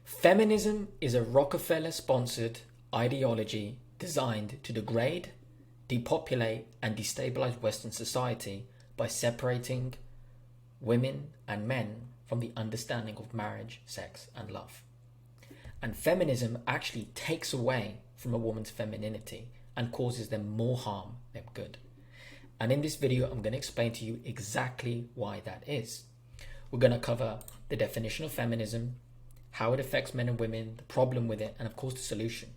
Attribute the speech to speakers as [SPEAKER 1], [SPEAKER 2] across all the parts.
[SPEAKER 1] Feminism is a Rockefeller-sponsored ideology designed to degrade, depopulate, and destabilize Western society by separating women and men from the understanding of marriage, sex, and love. And feminism actually takes away from a woman's femininity and causes them more harm than good. And in this video, I'm going to explain to you exactly why that is. We're going to cover the definition of feminism, how it affects men and women, the problem with it, and of course the solution.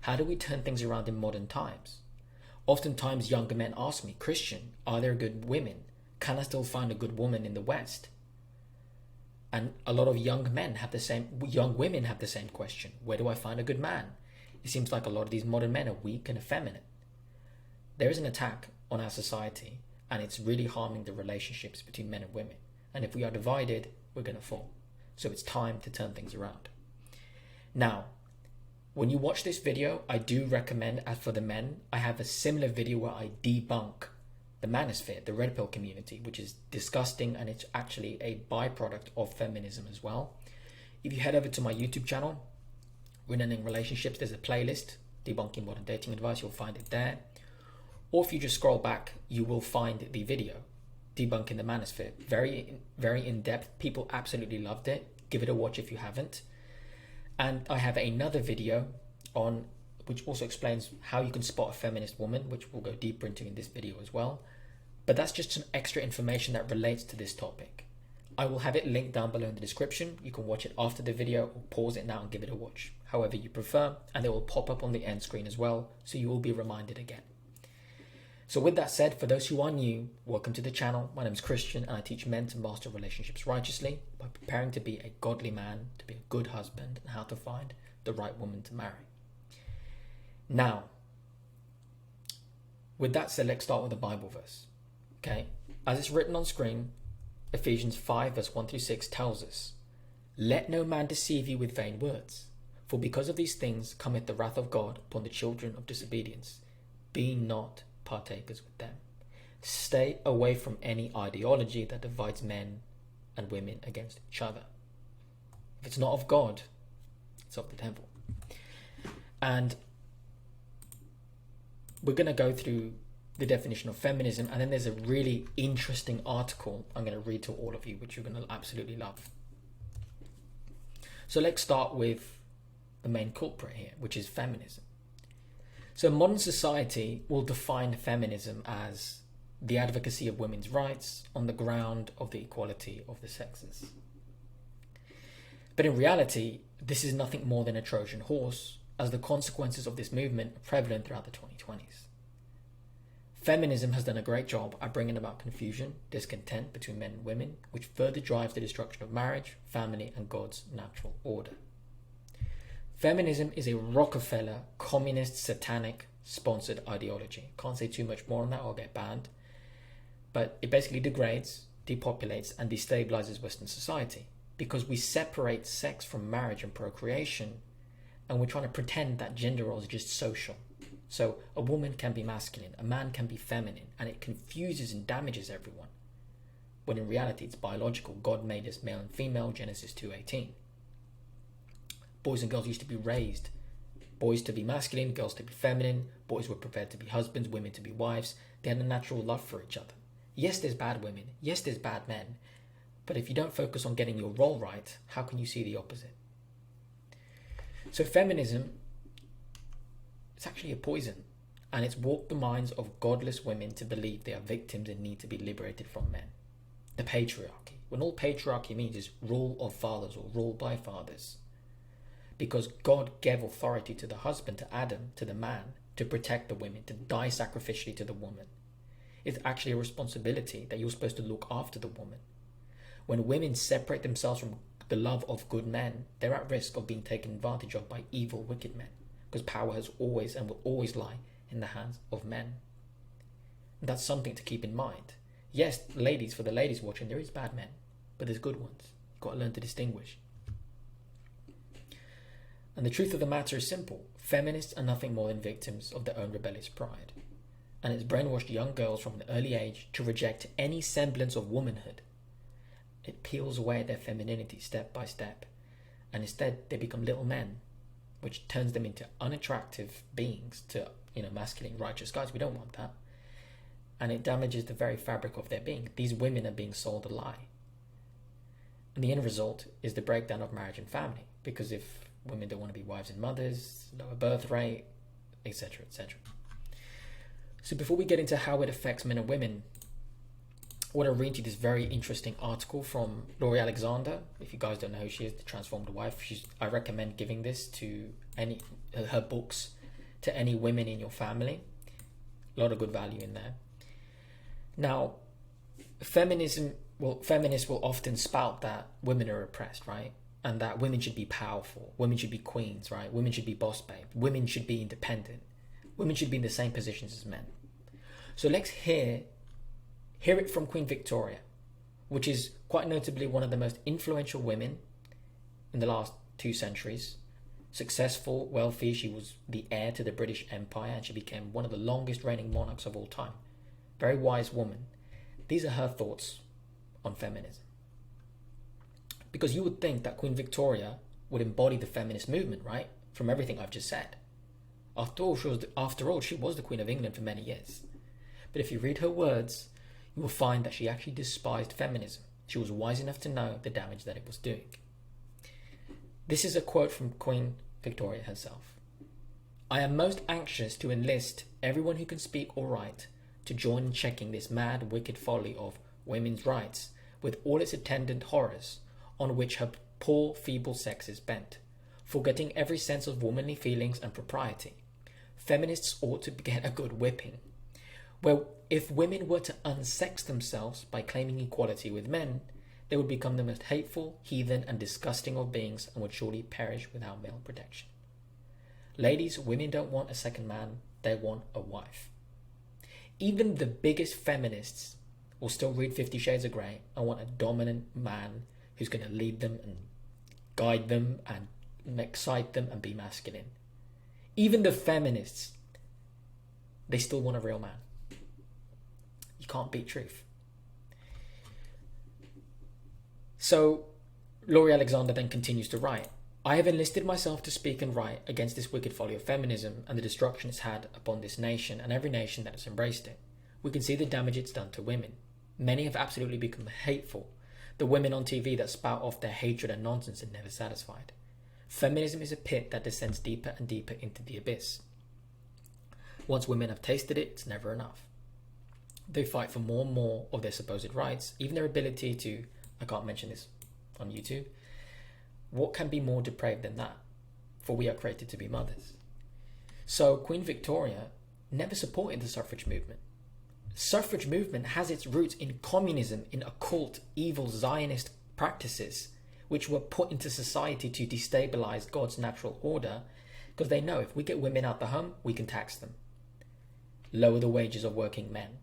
[SPEAKER 1] How do we turn things around in modern times? Oftentimes younger men ask me, Christian, are there good women? Can I still find a good woman in the West? And a lot of young women have the same question. Where do I find a good man? It seems like a lot of these modern men are weak and effeminate. There is an attack on our society, and it's really harming the relationships between men and women. And if we are divided, we're going to fall. So it's time to turn things around. Now, when you watch this video, I do recommend, as for the men, I have a similar video where I debunk the manosphere, the red pill community, which is disgusting, and it's actually a byproduct of feminism as well. If you head over to my YouTube channel, Relearning Relationships, there's a playlist, Debunking Modern Dating Advice, you'll find it there. Or if you just scroll back, you will find the video, Debunking the Manosphere. Very, very in-depth. People absolutely loved it. Give it a watch if you haven't. And I have another video on which also explains how you can spot a feminist woman, which we'll go deeper into in this video as well. But that's just some extra information that relates to this topic. I will have it linked down below in the description. You can watch it after the video or pause it now and give it a watch, however you prefer. And it will pop up on the end screen as well, so you will be reminded again. So with that said, for those who are new, welcome to the channel. My name is Christian, and I teach men to master relationships righteously by preparing to be a godly man, to be a good husband, and how to find the right woman to marry. Now, with that said, let's start with a Bible verse. Okay, as it's written on screen, Ephesians 5 verse 1 through 6 tells us, "Let no man deceive you with vain words, for because of these things cometh the wrath of God upon the children of disobedience. Be not partakers with them." Stay away from any ideology that divides men and women against each other. If it's not of God, it's of the devil. And we're going to go through the definition of feminism, and then there's a really interesting article I'm going to read to all of you, which you're going to absolutely love. So let's start with the main culprit here, which is feminism. So modern society will define feminism as the advocacy of women's rights on the ground of the equality of the sexes. But in reality, this is nothing more than a Trojan horse, as the consequences of this movement are prevalent throughout the 2020s. Feminism has done a great job at bringing about confusion, discontent between men and women, which further drives the destruction of marriage, family, and God's natural order. Feminism is a Rockefeller, communist, satanic, sponsored ideology. Can't say too much more on that, I'll get banned. But it basically degrades, depopulates, and destabilizes Western society because we separate sex from marriage and procreation, and we're trying to pretend that gender roles are just social. So a woman can be masculine, a man can be feminine, and it confuses and damages everyone. When in reality, it's biological. God made us male and female, Genesis 2:18. Boys and girls used to be raised. Boys to be masculine, girls to be feminine. Boys were prepared to be husbands, women to be wives. They had a natural love for each other. Yes, there's bad women. Yes, there's bad men. But if you don't focus on getting your role right, how can you see the opposite? So feminism, it's actually a poison. And it's warped the minds of godless women to believe they are victims and need to be liberated from men. The patriarchy. When all patriarchy means is rule of fathers or rule by fathers. Because God gave authority to the husband, to Adam, to the man, to protect the women, to die sacrificially to the woman. It's actually a responsibility that you're supposed to look after the woman. When women separate themselves from the love of good men, they're at risk of being taken advantage of by evil, wicked men. Because power has always and will always lie in the hands of men. And that's something to keep in mind. Yes, ladies, for the ladies watching, there is bad men, but there's good ones. You've got to learn to distinguish. And the truth of the matter is simple. Feminists are nothing more than victims of their own rebellious pride. And it's brainwashed young girls from an early age to reject any semblance of womanhood. It peels away their femininity step by step. and instead they become little men, which turns them into unattractive beings to, masculine, righteous guys. We don't want that. And it damages the very fabric of their being. These women are being sold a lie. And the end result is the breakdown of marriage and family. Because if women don't want to be wives and mothers, lower birth rate, etc., etc. So before we get into how it affects men and women, I want to read you this very interesting article from Laurie Alexander. If you guys don't know who she is, the Transformed Wife, I recommend giving this to her books to any women in your family. A lot of good value in there. Now, feminists will often spout that women are oppressed, right? And that women should be powerful. Women should be queens, right? Women should be boss babe. Women should be independent. Women should be in the same positions as men. So let's hear it from Queen Victoria, which is quite notably one of the most influential women in the last 2 centuries. Successful, wealthy, she was the heir to the British Empire and she became one of the longest reigning monarchs of all time. Very wise woman. These are her thoughts on feminism. Because you would think that Queen Victoria would embody the feminist movement, right? From everything I've just said. After all, she was the Queen of England for many years. But if you read her words, you will find that she actually despised feminism. She was wise enough to know the damage that it was doing. This is a quote from Queen Victoria herself. "I am most anxious to enlist everyone who can speak or write to join in checking this mad, wicked folly of women's rights with all its attendant horrors on which her poor, feeble sex is bent, forgetting every sense of womanly feelings and propriety. Feminists ought to get a good whipping. Well, if women were to unsex themselves by claiming equality with men, they would become the most hateful, heathen, and disgusting of beings and would surely perish without male protection. Ladies, women don't want a second man, they want a wife." Even the biggest feminists will still read 50 Shades of Grey and want a dominant man who's going to lead them and guide them and excite them and be masculine. Even the feminists, they still want a real man. You can't beat truth. So, Laurie Alexander then continues to write, "I have enlisted myself to speak and write against this wicked folly of feminism and the destruction it's had upon this nation and every nation that has embraced it. We can see the damage it's done to women. Many have absolutely become hateful. The women on TV that spout off their hatred and nonsense are never satisfied. Feminism is a pit that descends deeper and deeper into the abyss. Once women have tasted it, it's never enough. They fight for more and more of their supposed rights, even their ability to, I can't mention this on YouTube, what can be more depraved than that? For we are created to be mothers." So Queen Victoria never supported the suffrage movement. Suffrage movement has its roots in communism, in occult, evil Zionist practices, which were put into society to destabilize God's natural order, because they know if we get women out the home, we can tax them. Lower the wages of working men.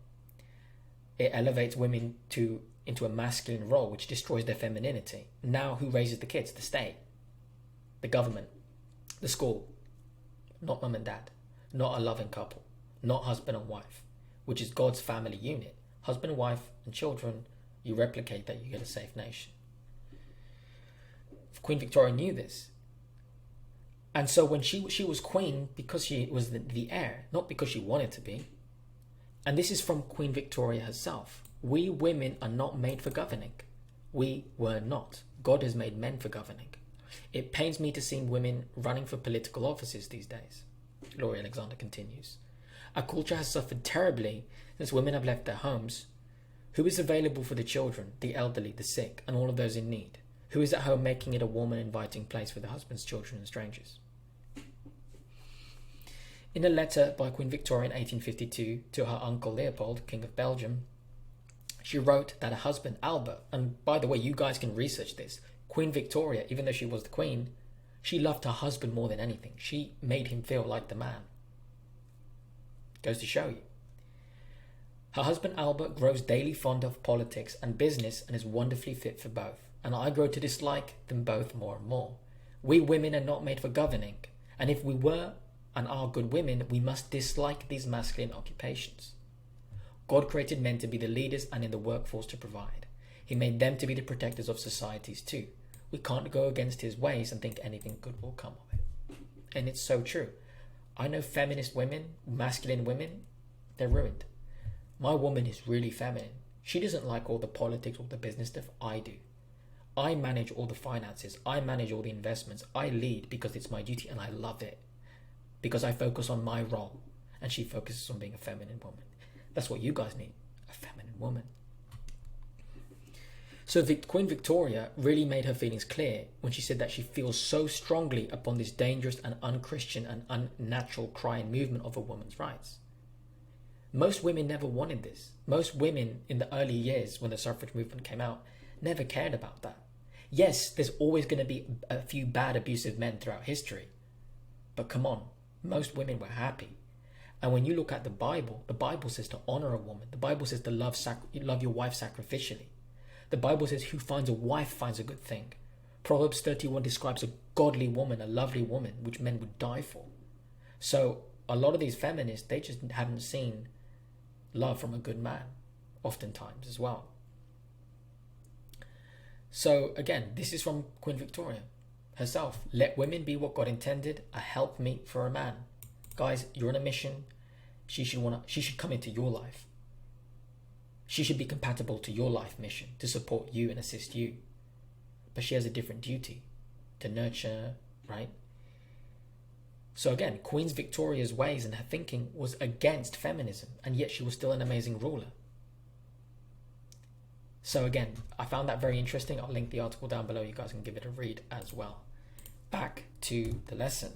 [SPEAKER 1] It elevates women into a masculine role, which destroys their femininity. Now who raises the kids? The state, the government, the school, not mum and dad, not a loving couple, not husband and wife, which is God's family unit. Husband, wife, and children, you replicate that, you get a safe nation. Queen Victoria knew this. And so when she was queen, because she was the heir, not because she wanted to be. And this is from Queen Victoria herself. "We women are not made for governing. We were not. God has made men for governing. It pains me to see women running for political offices these days." Laurie Alexander continues. "Our culture has suffered terribly since women have left their homes. Who is available for the children, the elderly, the sick, and all of those in need? Who is at home making it a warm and inviting place for the husbands, children, and strangers?" In a letter by Queen Victoria in 1852 to her uncle Leopold, King of Belgium, she wrote that her husband Albert, and by the way, you guys can research this, Queen Victoria, even though she was the queen, she loved her husband more than anything. She made him feel like the man. Goes to show you. Her husband Albert grows daily fond of politics and business and is wonderfully fit for both, and I grow to dislike them both more and more. We women are not made for governing, and if we were and are good women, we must dislike these masculine occupations. God created men to be the leaders and in the workforce to provide. He made them to be the protectors of societies too. We can't go against his ways and think anything good will come of it. And it's so true. I know feminist women, masculine women, they're ruined. My woman is really feminine. She doesn't like all the politics, all the business stuff. I do. I manage all the finances. I manage all the investments. I lead because it's my duty and I love it. Because I focus on my role and she focuses on being a feminine woman. That's what you guys need, a feminine woman. So Queen Victoria really made her feelings clear when she said that she feels so strongly upon this dangerous and unchristian and unnatural cry and movement of a woman's rights. Most women never wanted this. Most women in the early years when the suffrage movement came out never cared about that. Yes, there's always going to be a few bad abusive men throughout history. But come on, most women were happy. And when you look at the Bible says to honor a woman. The Bible says to love your wife sacrificially. The Bible says who finds a wife finds a good thing. Proverbs 31 describes a godly woman, a lovely woman, which men would die for. So a lot of these feminists, they just haven't seen love from a good man, oftentimes as well. So again, this is from Queen Victoria herself. Let women be what God intended, a helpmeet for a man. Guys, you're on a mission. She should come into your life. She should be compatible to your life mission, to support you and assist you. But she has a different duty, to nurture, right? So again, Queen Victoria's ways and her thinking was against feminism, and yet she was still an amazing ruler. So again, I found that very interesting. I'll link the article down below. You guys can give it a read as well. Back to the lesson.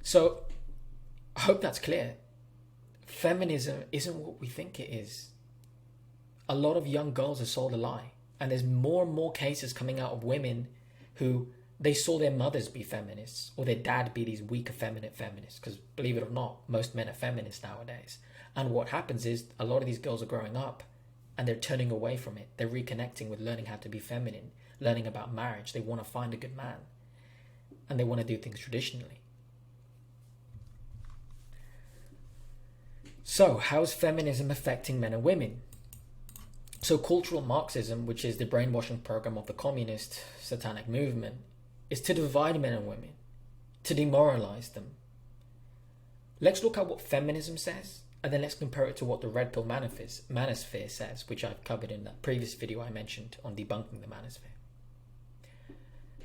[SPEAKER 1] So I hope that's clear. Feminism isn't what we think it is. A lot of young girls are sold a lie. And there's more and more cases coming out of women who they saw their mothers be feminists or their dad be these weak, effeminate feminists. Because believe it or not, most men are feminists nowadays. And what happens is a lot of these girls are growing up and they're turning away from it. They're reconnecting with learning how to be feminine, learning about marriage. They want to find a good man. And they want to do things traditionally. So, how's feminism affecting men and women? So cultural Marxism, which is the brainwashing program of the communist satanic movement, is to divide men and women, to demoralize them. Let's look at what feminism says, and then let's compare it to what the Red Pill manosphere says, which I've covered in that previous video I mentioned on debunking the manosphere.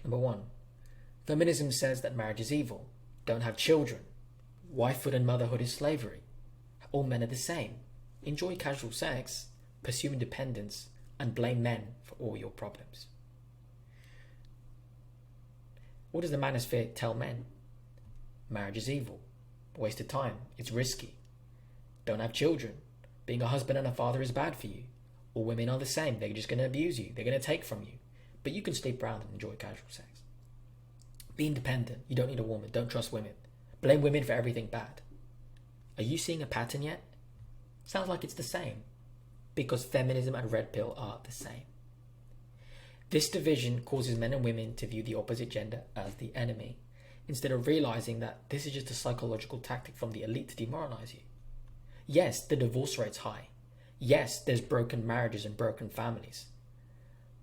[SPEAKER 1] Number 1, feminism says that marriage is evil. Don't have children. Wifehood and motherhood is slavery. All men are the same. Enjoy casual sex. Pursue independence and blame men for all your problems. What does the manosphere tell men? Marriage is evil. Waste of time. It's risky. Don't have children. Being a husband and a father is bad for you. All women are the same. They're just going to abuse you. They're going to take from you. But you can sleep around and enjoy casual sex. Be independent. You don't need a woman. Don't trust women. Blame women for everything bad. Are you seeing a pattern yet? Sounds like it's the same. Because feminism and red pill are the same. This division causes men and women to view the opposite gender as the enemy, instead of realizing that this is just a psychological tactic from the elite to demoralize you. Yes, the divorce rate's high. Yes, there's broken marriages and broken families.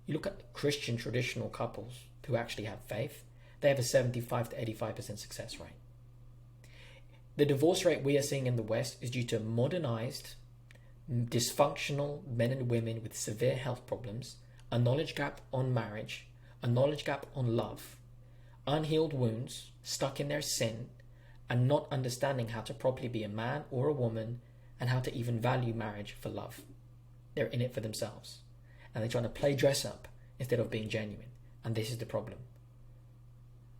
[SPEAKER 1] You look at Christian traditional couples who actually have faith, they have a 75 to 85% success rate. The divorce rate we are seeing in the West is due to modernized, dysfunctional men and women with severe health problems, a knowledge gap on marriage, a knowledge gap on love, unhealed wounds, stuck in their sin, and not understanding how to properly be a man or a woman and how to even value marriage for love. They're in it for themselves. And they're trying to play dress up instead of being genuine. And this is the problem.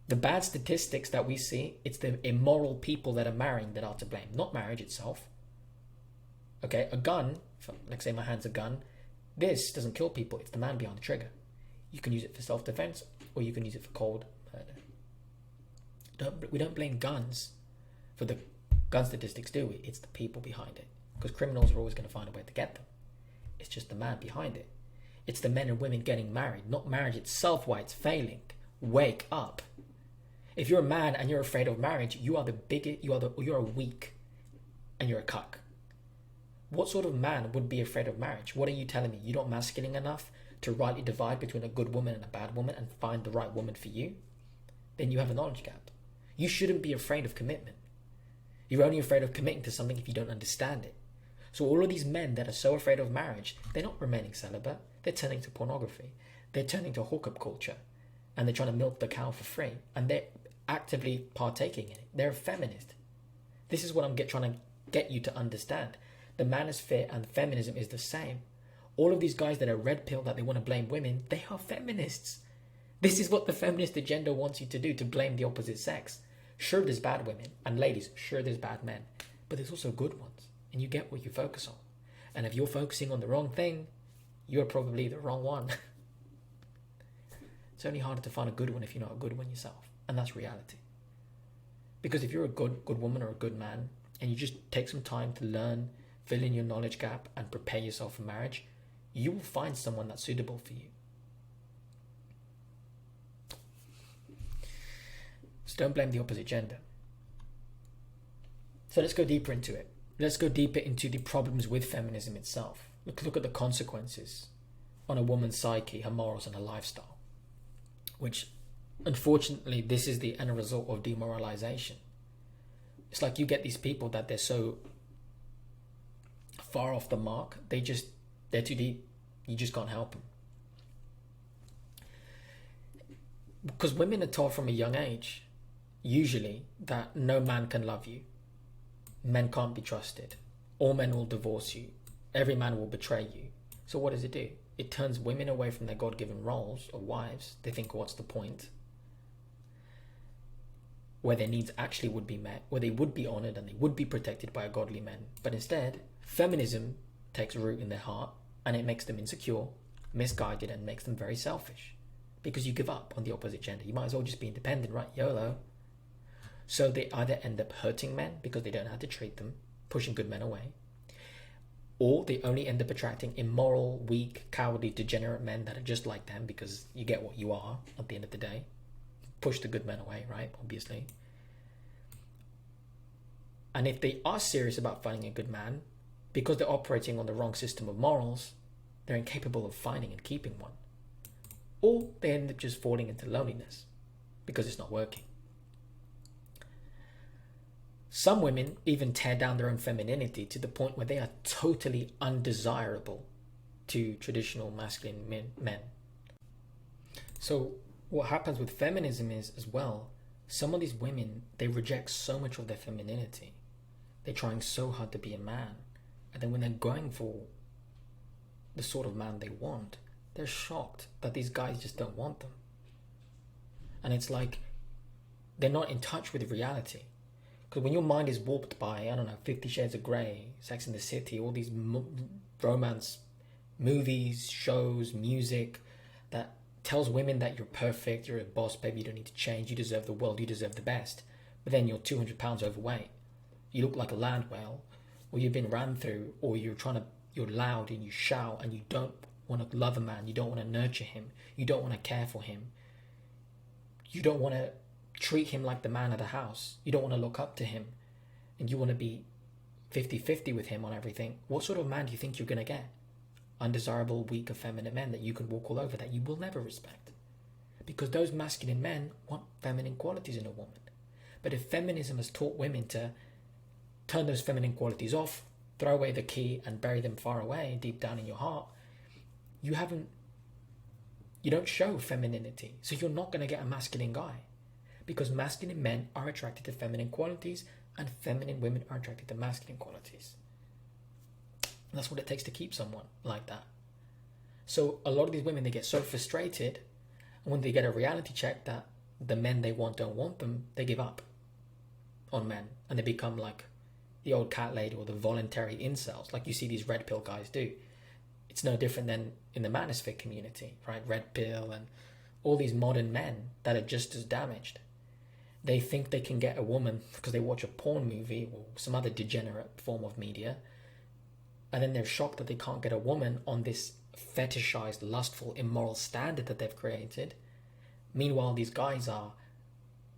[SPEAKER 1] The bad statistics that we see, it's the immoral people that are marrying that are to blame, not marriage itself. Okay, a gun, let's say my hand's a gun, this doesn't kill people, it's the man behind the trigger. You can use it for self-defense or you can use it for cold murder. We don't blame guns for the gun statistics, do we? It's the people behind it. Because criminals are always going to find a way to get them. It's just the man behind it. It's the men and women getting married, not marriage itself why it's failing. Wake up. If you're a man and you're afraid of marriage, you are the bigot, you're a weak and you're a cuck. What sort of man would be afraid of marriage? What are you telling me? You're not masculine enough to rightly divide between a good woman and a bad woman and find the right woman for you, then you have a knowledge gap. You shouldn't be afraid of commitment. You're only afraid of committing to something if you don't understand it. So all of these men that are so afraid of marriage, they're not remaining celibate. They're turning to pornography. They're turning to hookup culture. And they're trying to milk the cow for free. And they're actively partaking in it. They're a feminist. This is what I'm trying to get you to understand. The manosphere and feminism is the same. All of these guys that are red pill, that they want to blame women, they are feminists. This is what the feminist agenda wants you to do, to blame the opposite sex. Sure, there's bad women. And ladies, sure, there's bad men. But there's also good ones. And you get what you focus on. And if you're focusing on the wrong thing, you're probably the wrong one. It's only harder to find a good one if you're not a good one yourself. And that's reality. Because if you're a good woman or a good man, and you just take some time to learn, fill in your knowledge gap, and prepare yourself for marriage, you will find someone that's suitable for you. So don't blame the opposite gender. So let's go deeper into it. Let's go deeper into the problems with feminism itself. Let's look at the consequences on a woman's psyche, her morals, and her lifestyle. Which, unfortunately, this is the end result of demoralization. It's like you get these people that they're so far off the mark, they're too deep. You just can't help them. Because women are taught from a young age, usually, that no man can love you. Men can't be trusted. All men will divorce you. Every man will betray you. So what does it do? It turns women away from their God-given roles of wives. They think, what's the point? Where their needs actually would be met, where they would be honored and they would be protected by a godly man. But instead, feminism takes root in their heart and it makes them insecure, misguided, and makes them very selfish. Because you give up on the opposite gender. You might as well just be independent, right? YOLO. So they either end up hurting men because they don't know how to treat them, pushing good men away, or they only end up attracting immoral, weak, cowardly, degenerate men that are just like them because you get what you are at the end of the day. Push the good men away, right? Obviously. And if they are serious about finding a good man, because they're operating on the wrong system of morals, they're incapable of finding and keeping one. Or they end up just falling into loneliness because it's not working. Some women even tear down their own femininity to the point where they are totally undesirable to traditional masculine men. So what happens with feminism is, as well, some of these women, they reject so much of their femininity. They're trying so hard to be a man. And then when they're going for the sort of man they want, they're shocked that these guys just don't want them. And it's like they're not in touch with reality. Because when your mind is warped by, 50 Shades of Grey, Sex and the City, all these romance movies, shows, music that tells women that you're perfect, you're a boss, baby, you don't need to change, you deserve the world, you deserve the best. But then you're 200 pounds overweight. You look like a land whale, or you've been ran through, or you're loud and you shout and you don't want to love a man, you don't want to nurture him, you don't want to care for him, you don't want to treat him like the man of the house, you don't want to look up to him, and you want to be 50-50 with him on everything. What sort of man do you think you're going to get? Undesirable, weak, effeminate men that you can walk all over, that you will never respect. Because those masculine men want feminine qualities in a woman. But if feminism has taught women to turn those feminine qualities off, throw away the key and bury them far away, deep down in your heart, you don't show femininity. So you're not going to get a masculine guy. Because masculine men are attracted to feminine qualities and feminine women are attracted to masculine qualities. And that's what it takes to keep someone like that. So a lot of these women, they get so frustrated, and when they get a reality check that the men they want don't want them, they give up on men and they become like the old cat lady or the voluntary incels, like you see these red pill guys do. It's no different than in the manosphere community, right? Red pill and all these modern men that are just as damaged. They think they can get a woman because they watch a porn movie or some other degenerate form of media, and then they're shocked that they can't get a woman on this fetishized, lustful, immoral standard that they've created. Meanwhile, these guys are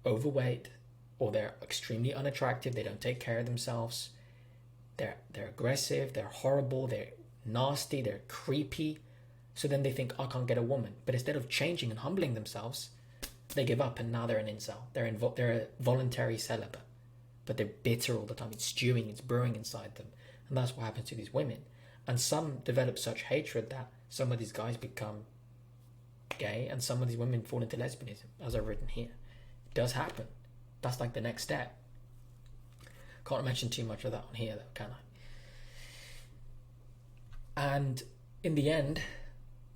[SPEAKER 1] overweight, or they're extremely unattractive, they don't take care of themselves, they're aggressive, they're horrible, they're nasty, they're creepy, So then they think, I can't get a woman. But instead of changing and humbling themselves, they give up and now they're an incel. They're a voluntary celibate. But they're bitter all the time. It's stewing, it's brewing inside them. And that's what happens to these women. And some develop such hatred that some of these guys become gay and some of these women fall into lesbianism, as I've written here. It does happen. That's like the next step. Can't mention too much of that on here though, can I? And in the end,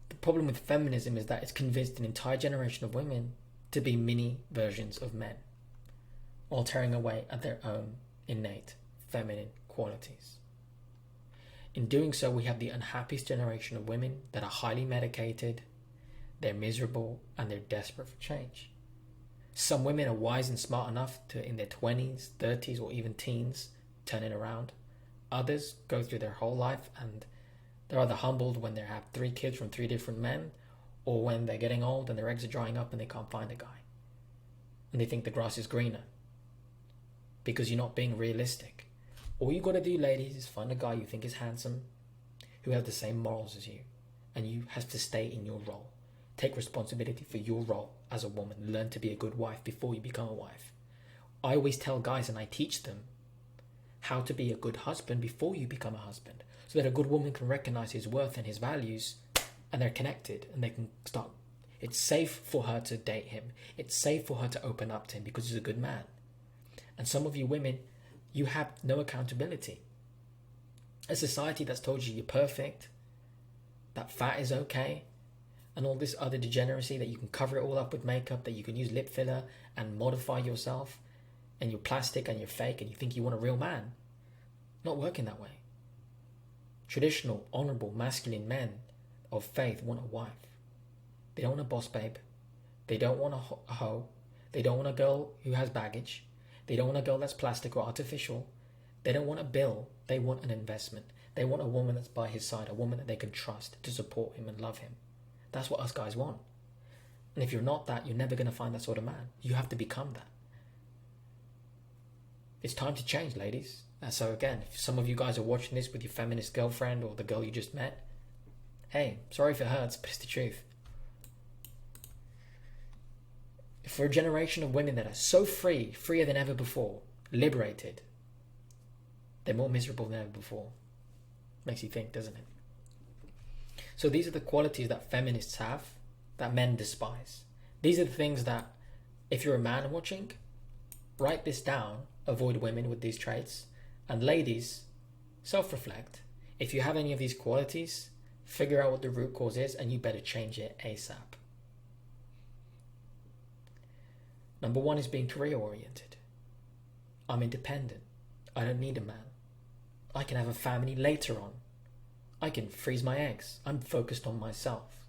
[SPEAKER 1] the problem with feminism is that it's convinced an entire generation of women to be mini versions of men, all tearing away at their own innate feminine qualities. In doing so, we have the unhappiest generation of women that are highly medicated, they're miserable, and they're desperate for change. Some women are wise and smart enough to, in their 20s, 30s, or even teens, turn it around. Others go through their whole life and they're either humbled when they have 3 kids from 3 different men, or when they're getting old and their eggs are drying up and they can't find a guy. And they think the grass is greener. Because you're not being realistic. All you got to do, ladies, is find a guy you think is handsome, who has the same morals as you, and you have to stay in your role. Take responsibility for your role as a woman. Learn to be a good wife before you become a wife. I always tell guys, and I teach them, how to be a good husband before you become a husband, so that a good woman can recognize his worth and his values, and they're connected, and they can start. It's safe for her to date him. It's safe for her to open up to him because he's a good man. And some of you women, you have no accountability. A society that's told you you're perfect, that fat is okay, and all this other degeneracy, that you can cover it all up with makeup, that you can use lip filler and modify yourself, and you're plastic and you're fake and you think you want a real man. Not working that way. Traditional, honourable, masculine men of faith want a wife. They don't want a boss babe. They don't want a hoe. They don't want a girl who has baggage. They don't want a girl that's plastic or artificial. They don't want a bill. They want an investment. They want a woman that's by his side, a woman that they can trust to support him and love him. That's what us guys want. And if you're not that, you're never going to find that sort of man. You have to become that. It's time to change, ladies. So again, if some of you guys are watching this with your feminist girlfriend or the girl you just met, hey, sorry if it hurts, but it's the truth. For a generation of women that are so free, freer than ever before, liberated, they're more miserable than ever before. Makes you think, doesn't it? So these are the qualities that feminists have that men despise. These are the things that, if you're a man watching, write this down, avoid women with these traits. And ladies, self-reflect. If you have any of these qualities, figure out what the root cause is and you better change it ASAP. Number 1 is being career-oriented. I'm independent. I don't need a man. I can have a family later on. I can freeze my eggs. I'm focused on myself.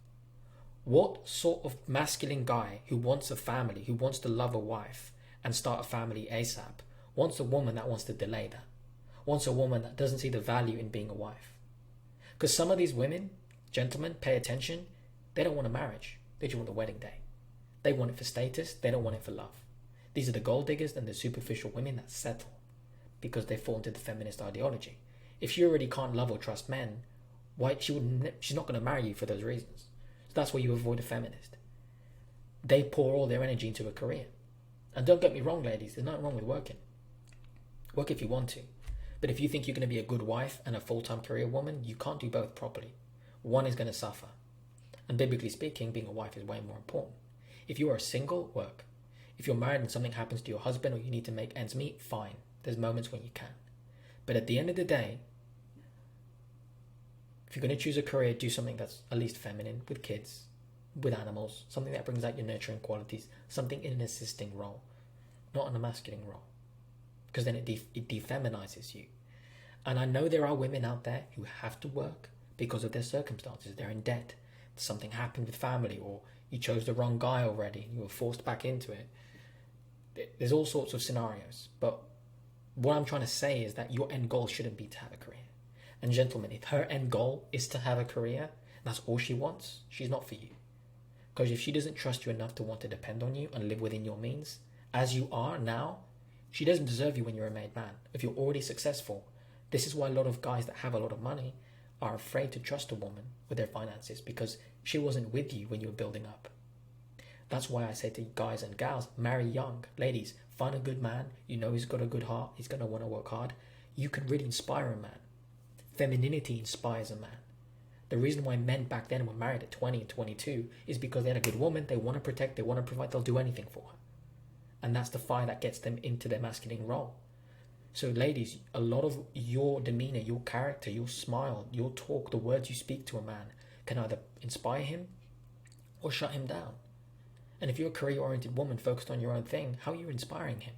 [SPEAKER 1] What sort of masculine guy who wants a family, who wants to love a wife and start a family ASAP, wants a woman that wants to delay that? Wants a woman that doesn't see the value in being a wife? Because some of these women, gentlemen, pay attention. They don't want a marriage. They just want the wedding day. They want it for status. They don't want it for love. These are the gold diggers and the superficial women that settle because they fall into the feminist ideology. If she already can't love or trust men, she's not going to marry you for those reasons. So that's why you avoid a feminist. They pour all their energy into a career. And don't get me wrong, ladies, there's nothing wrong with working. Work if you want to. But if you think you're going to be a good wife and a full-time career woman, you can't do both properly. One is going to suffer. And biblically speaking, being a wife is way more important. If you are single, work. If you're married and something happens to your husband or you need to make ends meet, fine. There's moments when you can. But at the end of the day, if you're going to choose a career, do something that's at least feminine, with kids, with animals, something that brings out your nurturing qualities, something in an assisting role, not in a masculine role. Because then it defeminizes you. And I know there are women out there who have to work because of their circumstances. They're in debt. Something happened with family, or you chose the wrong guy already and you were forced back into it. There's all sorts of scenarios. But what I'm trying to say is that your end goal shouldn't be to have a career. And gentlemen, if her end goal is to have a career, that's all she wants, she's not for you. Because if she doesn't trust you enough to want to depend on you and live within your means, as you are now, she doesn't deserve you when you're a made man. If you're already successful, this is why a lot of guys that have a lot of money are afraid to trust a woman with their finances because she wasn't with you when you were building up. That's why I say to guys and gals, marry young. Ladies, find a good man. You know he's got a good heart. He's going to want to work hard. You can really inspire a man. Femininity inspires a man. The reason why men back then were married at 20 and 22 is because they had a good woman. They want to protect. They want to provide. They'll do anything for her. And that's the fire that gets them into their masculine role. So ladies, a lot of your demeanor, your character, your smile, your talk, the words you speak to a man can either inspire him or shut him down. And if you're a career-oriented woman focused on your own thing, how are you inspiring him?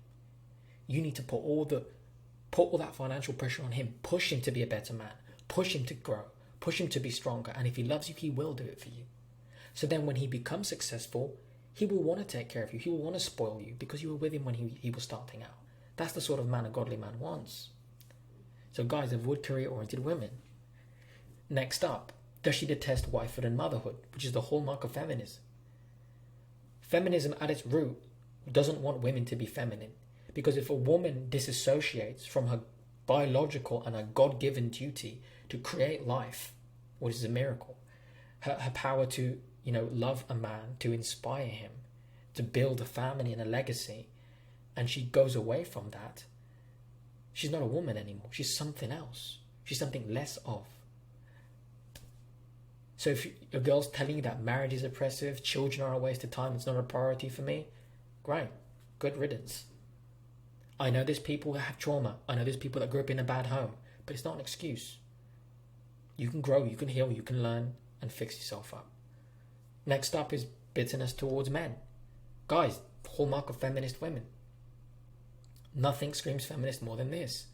[SPEAKER 1] You need to put all that financial pressure on him. Push him to be a better man. Push him to grow. Push him to be stronger. And if he loves you, he will do it for you. So then when he becomes successful, he will want to take care of you. He will want to spoil you because you were with him when he was starting out. That's the sort of man a godly man wants. So guys, avoid career-oriented women. Next up, does she detest wifehood and motherhood, which is the hallmark of feminism? Feminism at its root doesn't want women to be feminine, because if a woman disassociates from her biological and her God-given duty to create life, which is a miracle, her power to, love a man, to inspire him, to build a family and a legacy, and she goes away from that, she's not a woman anymore. She's something else. She's something less of. So if a girl's telling you that marriage is oppressive, children are a waste of time, it's not a priority for me, great, good riddance. I know there's people that have trauma. I know there's people that grew up in a bad home, but it's not an excuse. You can grow, you can heal, you can learn and fix yourself up. Next up is bitterness towards men. Guys, hallmark of feminist women. Nothing screams feminist more than this.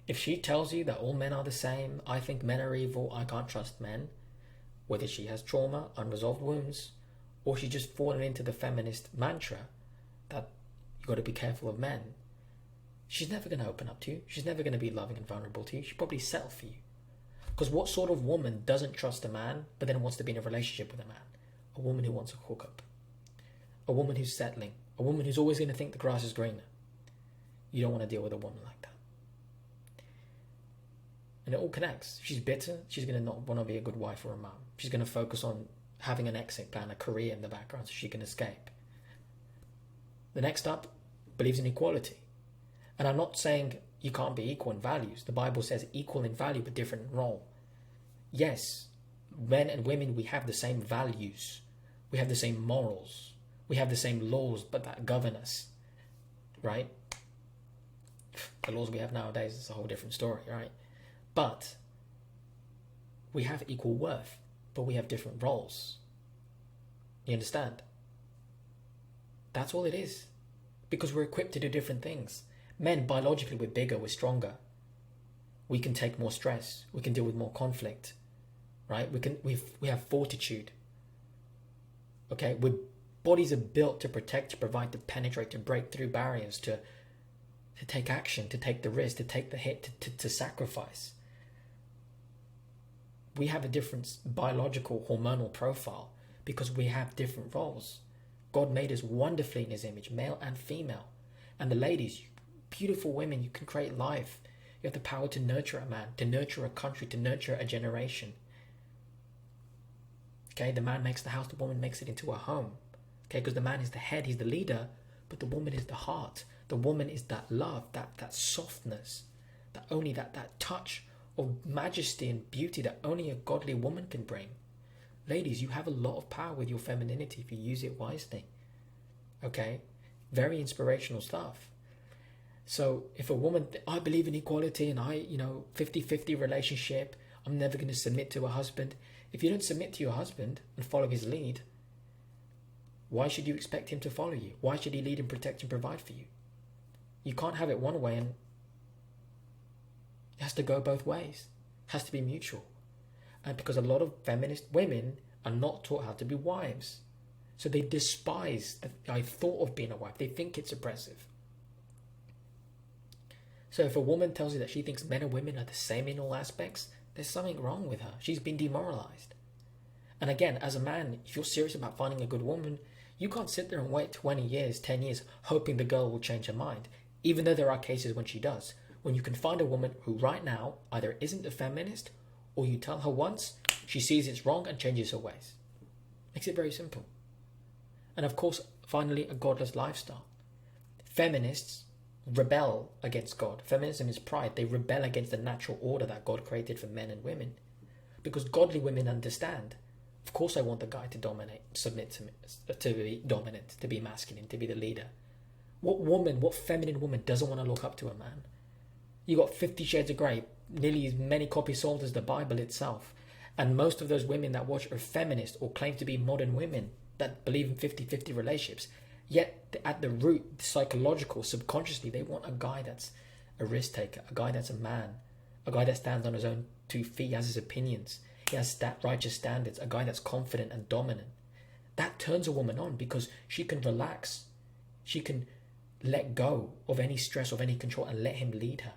[SPEAKER 1] If she tells you that all men are the same, I think men are evil, I can't trust men, whether she has trauma, unresolved wounds, or she's just fallen into the feminist mantra that you got to be careful of men, she's never going to open up to you. She's never going to be loving and vulnerable to you. She'll probably settle for you. Because what sort of woman doesn't trust a man but then wants to be in a relationship with a man? A woman who wants a hookup. A woman who's settling. A woman who's always going to think the grass is greener. You don't want to deal with a woman like that. And it all connects. She's bitter. She's going to not want to be a good wife or a mum. She's going to focus on having an exit plan, a career in the background so she can escape. The next up, believes in equality. And I'm not saying you can't be equal in values. The Bible says equal in value but different in role. Yes, men and women, we have the same values. We have the same morals. We have the same laws but that govern us. Right? The laws we have nowadays is a whole different story, right? But we have equal worth, but we have different roles. You understand? That's all it is. Because we're equipped to do different things. Men, biologically, we're bigger, we're stronger. We can take more stress. We can deal with more conflict. Right? We have fortitude. Okay? Bodies are built to protect, to provide, to penetrate, to break through barriers, to take action, to take the risk, to take the hit, to sacrifice. We have a different biological hormonal profile because we have different roles. God made us wonderfully in his image, male and female. And the ladies, beautiful women, you can create life. You have the power to nurture a man, to nurture a country, to nurture a generation. Okay, the man makes the house, the woman makes it into a home. Okay, because the man is the head, he's the leader, but the woman is the heart. The woman is that love, that softness, that touch of majesty and beauty that only a godly woman can bring. Ladies, you have a lot of power with your femininity if you use it wisely. Okay? Very inspirational stuff. So if a woman, I believe in equality and 50-50 relationship, I'm never going to submit to a husband. If you don't submit to your husband and follow his lead, why should you expect him to follow you? Why should he lead and protect and provide for you? You can't have it one way, and it has to go both ways. It has to be mutual. And because a lot of feminist women are not taught how to be wives. So they despise the thought of being a wife. They think it's oppressive. So if a woman tells you that she thinks men and women are the same in all aspects, there's something wrong with her. She's been demoralized. And again, as a man, if you're serious about finding a good woman, you can't sit there and wait 20 years, 10 years, hoping the girl will change her mind. Even though there are cases when she does. When you can find a woman who right now either isn't a feminist or you tell her once, she sees it's wrong and changes her ways. Makes it very simple. And of course, finally, a godless lifestyle. Feminists rebel against God. Feminism is pride. They rebel against the natural order that God created for men and women. Because godly women understand, of course I want the guy to dominate, submit to me, to be dominant, to be masculine, to be the leader. What feminine woman doesn't want to look up to a man? You got 50 Shades of Grey, nearly as many copies sold as the Bible itself. And most of those women that watch are feminist or claim to be modern women that believe in 50-50 relationships. Yet at the root, psychological, subconsciously, they want a guy that's a risk taker, a guy that's a man, a guy that stands on his own 2 feet, has his opinions, he has righteous standards, a guy that's confident and dominant. That turns a woman on because she can relax. She can let go of any stress, of any control, and let him lead her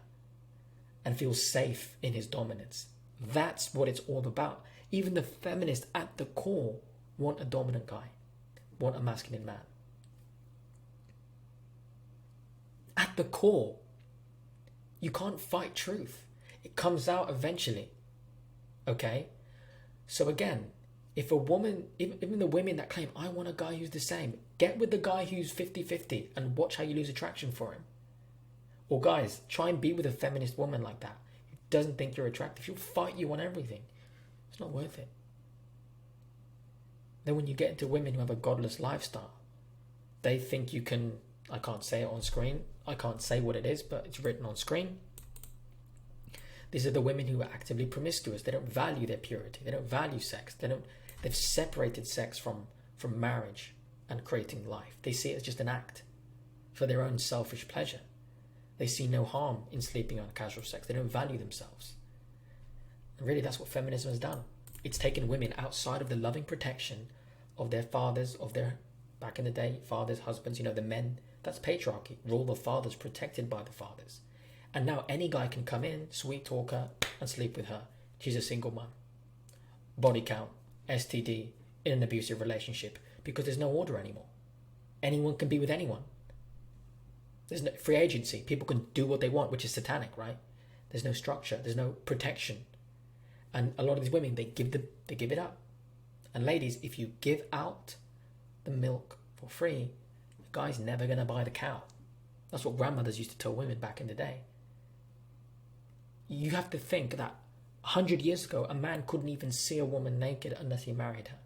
[SPEAKER 1] and feel safe in his dominance. That's what it's all about. Even the feminists at the core want a dominant guy, want a masculine man. At the core, you can't fight truth. It comes out eventually. Okay? So again, if a woman, even the women that claim, I want a guy who's the same, get with the guy who's 50-50 and watch how you lose attraction for him. Or guys, try and be with a feminist woman like that who doesn't think you're attractive. She'll fight you on everything. It's not worth it. Then when you get into women who have a godless lifestyle, they think you can, I can't say it on screen, I can't say what it is, but it's written on screen. These are the women who are actively promiscuous. They don't value their purity. They don't value sex. They've separated sex from marriage and creating life. They see it as just an act for their own selfish pleasure. They see no harm in sleeping on casual sex. They don't value themselves. And really, that's what feminism has done. It's taken women outside of the loving protection of their fathers, of their, back in the day, fathers, husbands, the men. That's patriarchy. Rule the fathers, protected by the fathers. And now any guy can come in, sweet talk her, and sleep with her. She's a single mom. Body count, STD, in an abusive relationship, because there's no order anymore. Anyone can be with anyone. There's no free agency. People can do what they want, which is satanic, right? There's no structure. There's no protection. And a lot of these women, they give it up. And ladies, if you give out the milk for free, the guy's never going to buy the cow. That's what grandmothers used to tell women back in the day. You have to think that 100 years ago, a man couldn't even see a woman naked unless he married her.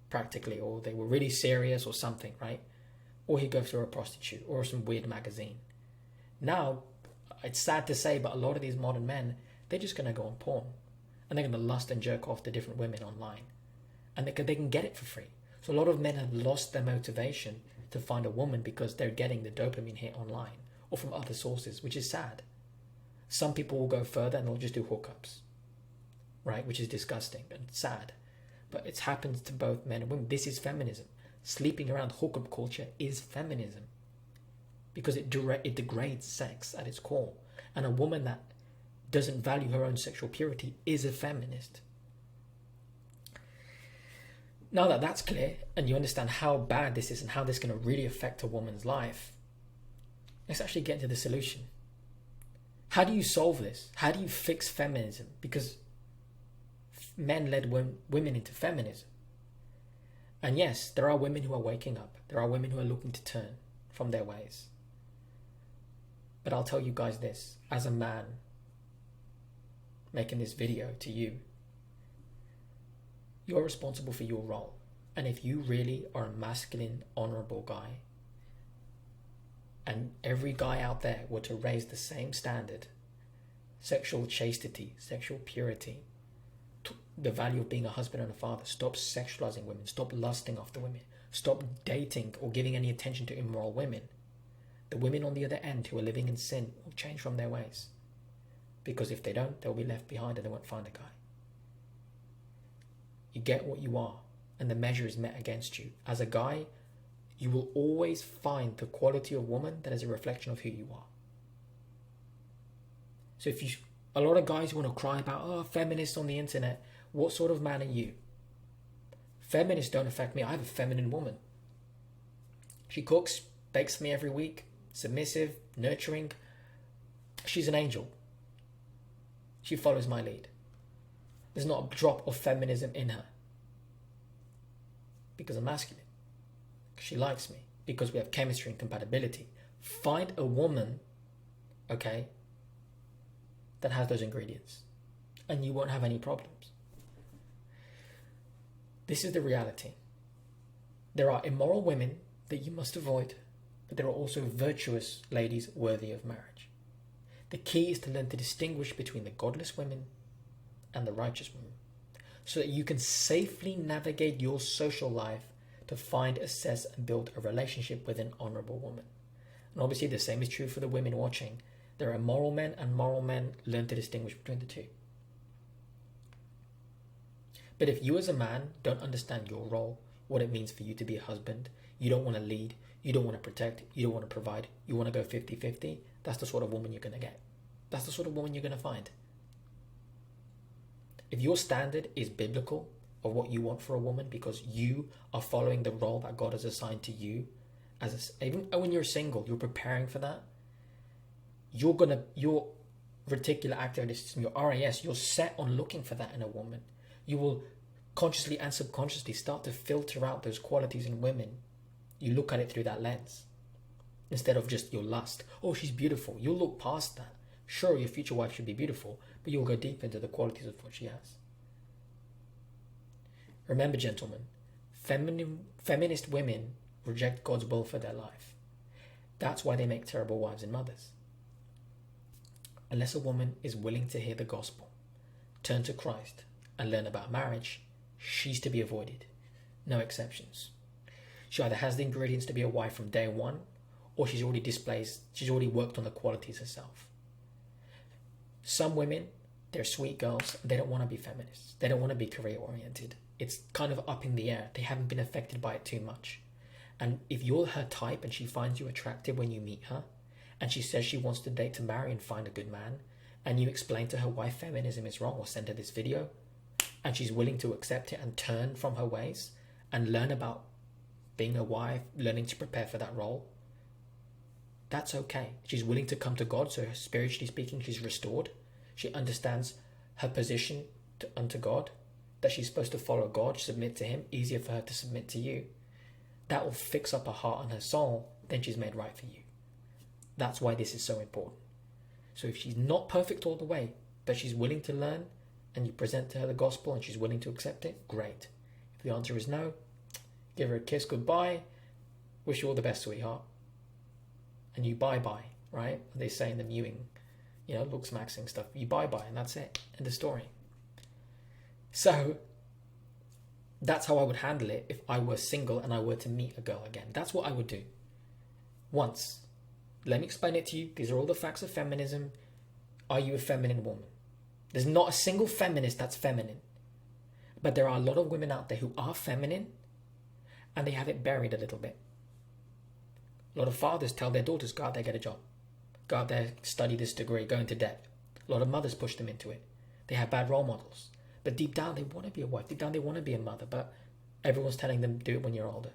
[SPEAKER 1] Practically, or they were really serious or something, right? Or he'd go through a prostitute or some weird magazine. Now, it's sad to say, but a lot of these modern men, they're just going to go on porn. And they're going to lust and jerk off to different women online. And they can get it for free. So a lot of men have lost their motivation to find a woman because they're getting the dopamine hit online or from other sources, which is sad. Some people will go further and they'll just do hookups, right? Which is disgusting and sad. But it's happened to both men and women. This is feminism. Sleeping around hookup culture is feminism because it degrades sex at its core. And a woman that doesn't value her own sexual purity is a feminist. Now that that's clear and you understand how bad this is and how this is going to really affect a woman's life, let's actually get into the solution. How do you solve this? How do you fix feminism? Because men led women into feminism. And yes, there are women who are waking up. There are women who are looking to turn from their ways. But I'll tell you guys this, as a man making this video to you, you're responsible for your role. And if you really are a masculine, honorable guy, and every guy out there were to raise the same standard, sexual chastity, sexual purity, the value of being a husband and a father, stop sexualizing women, stop lusting after women, stop dating or giving any attention to immoral women, the women on the other end who are living in sin will change from their ways. Because if they don't, they'll be left behind and they won't find a guy. You get what you are, and the measure is met against you. As a guy, you will always find the quality of woman that is a reflection of who you are. So a lot of guys want to cry about, feminists on the internet, what sort of man are you? Feminists don't affect me. I have a feminine woman. She cooks, bakes for me every week, submissive, nurturing. She's an angel. She follows my lead. There's not a drop of feminism in her. Because I'm masculine. Because she likes me. Because we have chemistry and compatibility. Find a woman, okay, that has those ingredients. And you won't have any problems. This is the reality. There are immoral women that you must avoid. But there are also virtuous ladies worthy of marriage. The key is to learn to distinguish between the godless women and the righteous women, so that you can safely navigate your social life to find, assess, and build a relationship with an honorable woman. And obviously the same is true for the women watching. There are moral men and moral men. Learn to distinguish between the two. But if you as a man don't understand your role, what it means for you to be a husband, you don't want to lead, you don't want to protect, you don't want to provide, you want to go 50-50, that's the sort of woman you're going to get. That's the sort of woman you're going to find. If your standard is biblical of what you want for a woman because you are following the role that God has assigned to you, even when you're single, you're preparing for that, your reticular activating system, your RAS, you're set on looking for that in a woman. You will consciously and subconsciously start to filter out those qualities in women. You look at it through that lens instead of just your lust. Oh, she's beautiful. You'll look past that. Sure, your future wife should be beautiful, but you'll go deep into the qualities of what she has. Remember, gentlemen, feminist women reject God's will for their life. That's why they make terrible wives and mothers. Unless a woman is willing to hear the gospel, turn to Christ, and learn about marriage, she's to be avoided. No exceptions. She either has the ingredients to be a wife from day one, or she's already worked on the qualities herself. Some women, they're sweet girls, they don't want to be feminists. They don't want to be career oriented. It's kind of up in the air. They haven't been affected by it too much. And if you're her type and she finds you attractive when you meet her, and she says she wants to date to marry and find a good man, and you explain to her why feminism is wrong or send her this video, and she's willing to accept it and turn from her ways and learn about being a wife, learning to prepare for that role, that's okay. She's willing to come to God, so spiritually speaking, she's restored. She understands her position unto God, that she's supposed to follow God, submit to Him, easier for her to submit to you. That will fix up her heart and her soul, then she's made right for you. That's why this is so important. So if she's not perfect all the way, but she's willing to learn, and you present to her the gospel and she's willing to accept it, great. If the answer is no, give her a kiss goodbye, wish you all the best, sweetheart. And you bye-bye, right? They say in the mewing, looks maxing stuff. You bye-bye and that's it. End of story. So that's how I would handle it if I were single and I were to meet a girl again. That's what I would do. Once. Let me explain it to you. These are all the facts of feminism. Are you a feminine woman? There's not a single feminist that's feminine. But there are a lot of women out there who are feminine and they have it buried a little bit. A lot of fathers tell their daughters, go out there, get a job. Go out there, study this degree, go into debt. A lot of mothers push them into it. They have bad role models. But deep down, they want to be a wife. Deep down, they want to be a mother. But everyone's telling them, do it when you're older.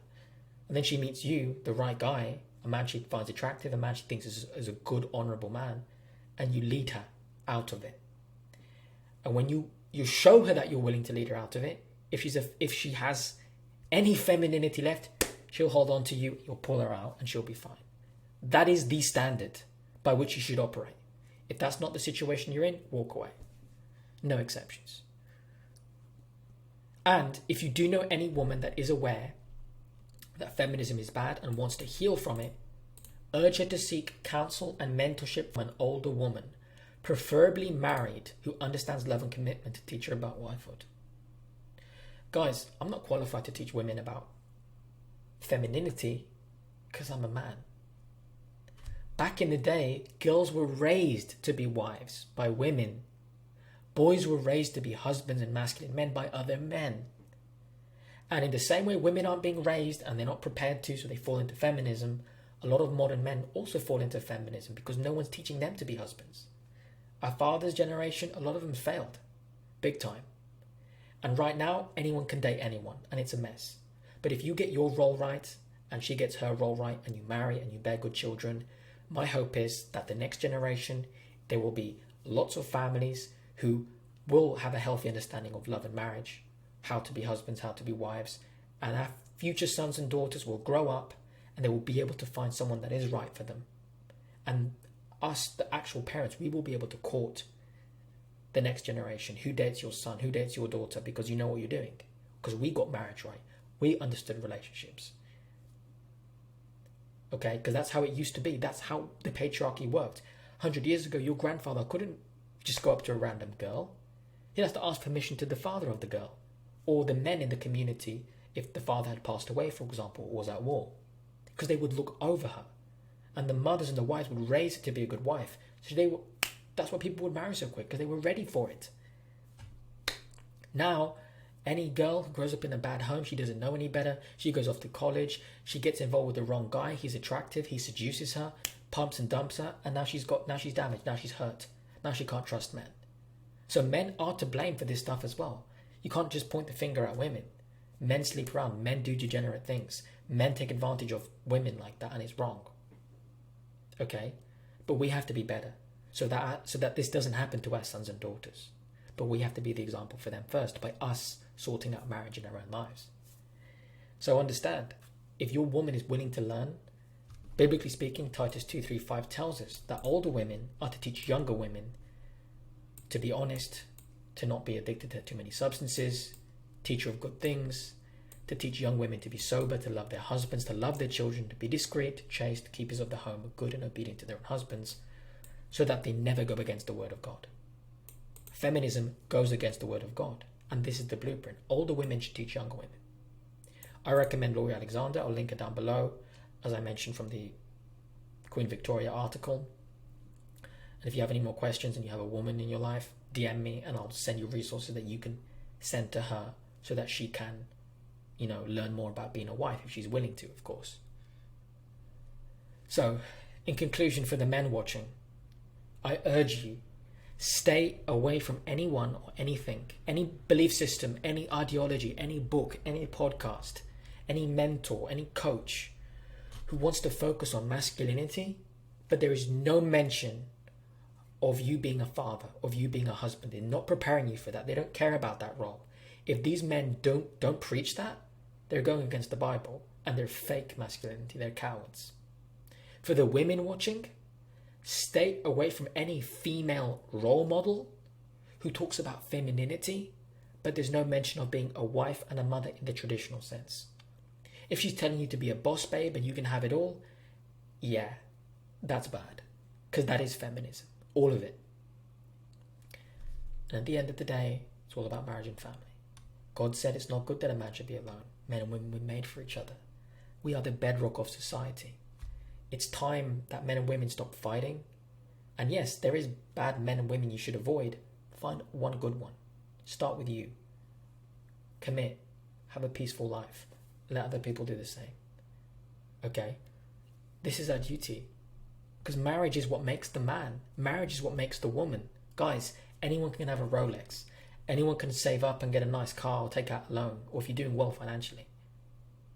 [SPEAKER 1] And then she meets you, the right guy, a man she finds attractive, a man she thinks is a good, honourable man. And you lead her out of it. And when you show her that you're willing to lead her out of it, if she has any femininity left, she'll hold on to you, you'll pull her out, and she'll be fine. That is the standard by which you should operate. If that's not the situation you're in, walk away. No exceptions. And if you do know any woman that is aware that feminism is bad and wants to heal from it, urge her to seek counsel and mentorship from an older woman, preferably married, who understands love and commitment to teach her about wifehood. Guys, I'm not qualified to teach women about femininity because I'm a man. Back in the day, girls were raised to be wives by women. Boys were raised to be husbands and masculine men by other men. And in the same way women aren't being raised and they're not prepared to, so they fall into feminism, a lot of modern men also fall into feminism because no one's teaching them to be husbands. Our father's generation, a lot of them failed. Big time. And right now, anyone can date anyone, and it's a mess. But if you get your role right, and she gets her role right, and you marry and you bear good children, my hope is that the next generation, there will be lots of families who will have a healthy understanding of love and marriage, how to be husbands, how to be wives, and our future sons and daughters will grow up and they will be able to find someone that is right for them. And us, the actual parents, we will be able to court the next generation. Who dates your son? Who dates your daughter? Because you know what you're doing. Because we got marriage right. We understood relationships. Okay? Because that's how it used to be. That's how the patriarchy worked. 100 years ago, your grandfather couldn't just go up to a random girl. He'd have to ask permission to the father of the girl, or the men in the community if the father had passed away, for example, or was at war. Because they would look over her. And the mothers and the wives would raise her to be a good wife. So that's why people would marry so quick, because they were ready for it. Now, any girl who grows up in a bad home, she doesn't know any better. She goes off to college. She gets involved with the wrong guy. He's attractive. He seduces her, pumps and dumps her. And now she's damaged. Now she's hurt. Now she can't trust men. So men are to blame for this stuff as well. You can't just point the finger at women. Men sleep around. Men do degenerate things. Men take advantage of women like that, and it's wrong. Okay? But we have to be better so that this doesn't happen to our sons and daughters. But we have to be the example for them first by us sorting out marriage in our own lives. So understand, if your woman is willing to learn, biblically speaking, Titus 2:3-5 tells us that older women are to teach younger women to be honest, to not be addicted to too many substances, teach her of good things, to teach young women to be sober, to love their husbands, to love their children, to be discreet, chaste, keepers of the home, good and obedient to their own husbands, so that they never go against the word of God. Feminism goes against the word of God, and this is the blueprint. Older women should teach younger women. I recommend Laurie Alexander. I'll link her down below, as I mentioned from the Queen Victoria article. And if you have any more questions and you have a woman in your life, DM me and I'll send you resources that you can send to her so that she can, learn more about being a wife, if she's willing to, of course. So, in conclusion, for the men watching, I urge you, stay away from anyone or anything, any belief system, any ideology, any book, any podcast, any mentor, any coach who wants to focus on masculinity, but there is no mention of you being a father, of you being a husband. They're not preparing you for that. They don't care about that role. If these men don't preach that, they're going against the Bible, and they're fake masculinity. They're cowards. For the women watching, stay away from any female role model who talks about femininity, but there's no mention of being a wife and a mother in the traditional sense. If she's telling you to be a boss babe and you can have it all, yeah, that's bad, because that is feminism. All of it. And at the end of the day, it's all about marriage and family. God said it's not good that a man should be alone. Men and women were made for each other. We are the bedrock of society. It's time that men and women stop fighting. And yes, there is bad men and women you should avoid. Find one good one. Start with you. Commit. Have a peaceful life. Let other people do the same. Okay? This is our duty. Because marriage is what makes the man. Marriage is what makes the woman. Guys, anyone can have a Rolex. Anyone can save up and get a nice car or take out a loan. Or if you're doing well financially.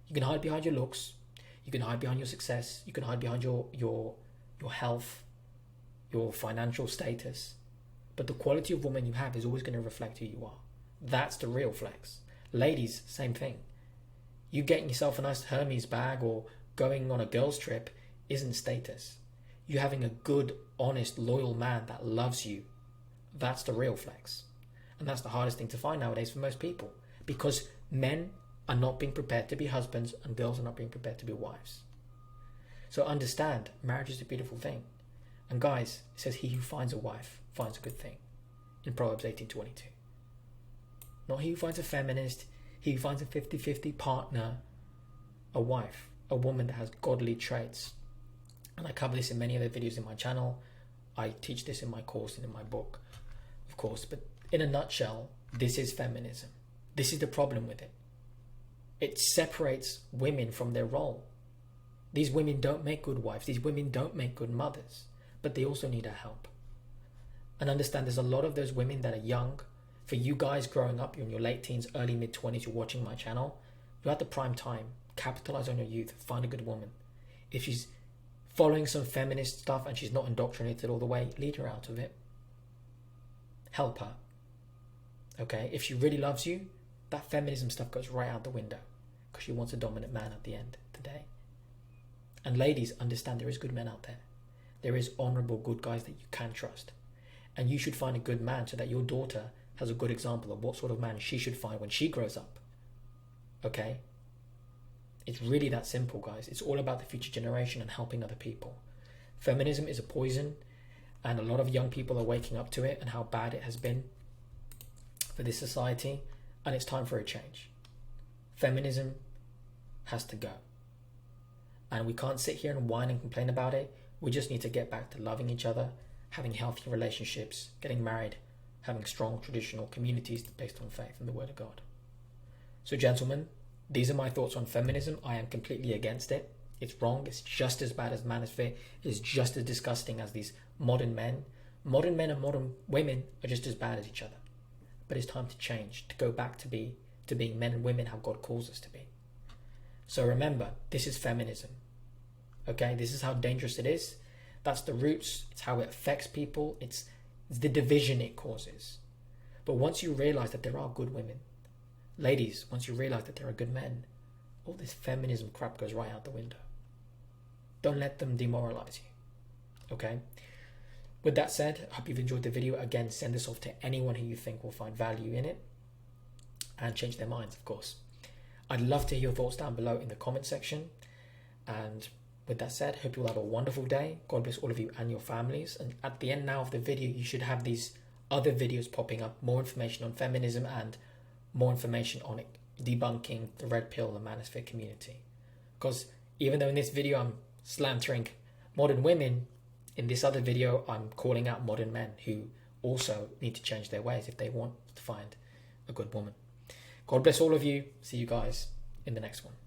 [SPEAKER 1] You can hide behind your looks. You can hide behind your success. You can hide behind your health, your financial status. But the quality of woman you have is always going to reflect who you are. That's the real flex. Ladies, same thing. You getting yourself a nice Hermes bag or going on a girls' trip isn't status. You having a good, honest, loyal man that loves you, that's the real flex. And that's the hardest thing to find nowadays for most people. Because men are not being prepared to be husbands and girls are not being prepared to be wives. So understand, marriage is a beautiful thing. And guys, it says he who finds a wife finds a good thing. In Proverbs 18:22. Not he who finds a feminist, he who finds a 50-50 partner, a wife, a woman that has godly traits. And I cover this in many other videos in my channel. I teach this in my course and in my book, of course. But in a nutshell, this is feminism. This is the problem with it. It separates women from their role. These women don't make good wives. These women don't make good mothers. But they also need our help. And understand there's a lot of those women that are young. For you guys growing up, you're in your late teens, early mid-20s, you're watching my channel. You're at the prime time. Capitalize on your youth. Find a good woman. If she's following some feminist stuff and she's not indoctrinated all the way, lead her out of it. Help her. Okay, if she really loves you, that feminism stuff goes right out the window because she wants a dominant man at the end of the day. And ladies, understand there is good men out there. There is honorable good guys that you can trust. And you should find a good man so that your daughter has a good example of what sort of man she should find when she grows up. Okay? It's really that simple, guys. It's all about the future generation and helping other people. Feminism is a poison, and a lot of young people are waking up to it and how bad it has been for this society, and it's time for a change. Feminism has to go. And we can't sit here and whine and complain about it. We just need to get back to loving each other, having healthy relationships, getting married, having strong traditional communities based on faith and the Word of God. So gentlemen, these are my thoughts on feminism. I am completely against it. It's wrong. It's just as bad as manosphere. It's just as disgusting as these modern men. Modern men and modern women are just as bad as each other. But it's time to change, to go back to being men and women how God calls us to be. So remember, this is feminism. Okay, this is how dangerous it is. That's the roots. It's how it affects people. It's the division it causes. But once you realize that there are good women, ladies, once you realize that there are good men, all this feminism crap goes right out the window. Don't let them demoralize you. Okay? With that said, I hope you've enjoyed the video. Again, send this off to anyone who you think will find value in it and change their minds, of course. I'd love to hear your thoughts down below in the comment section. And with that said, hope you all have a wonderful day. God bless all of you and your families. And at the end now of the video, you should have these other videos popping up, more information on feminism and more information on it, debunking the red pill and manosphere community. Because even though in this video I'm slandering modern women, in this other video I'm calling out modern men who also need to change their ways if they want to find a good woman. God bless all of you. See you guys in the next one.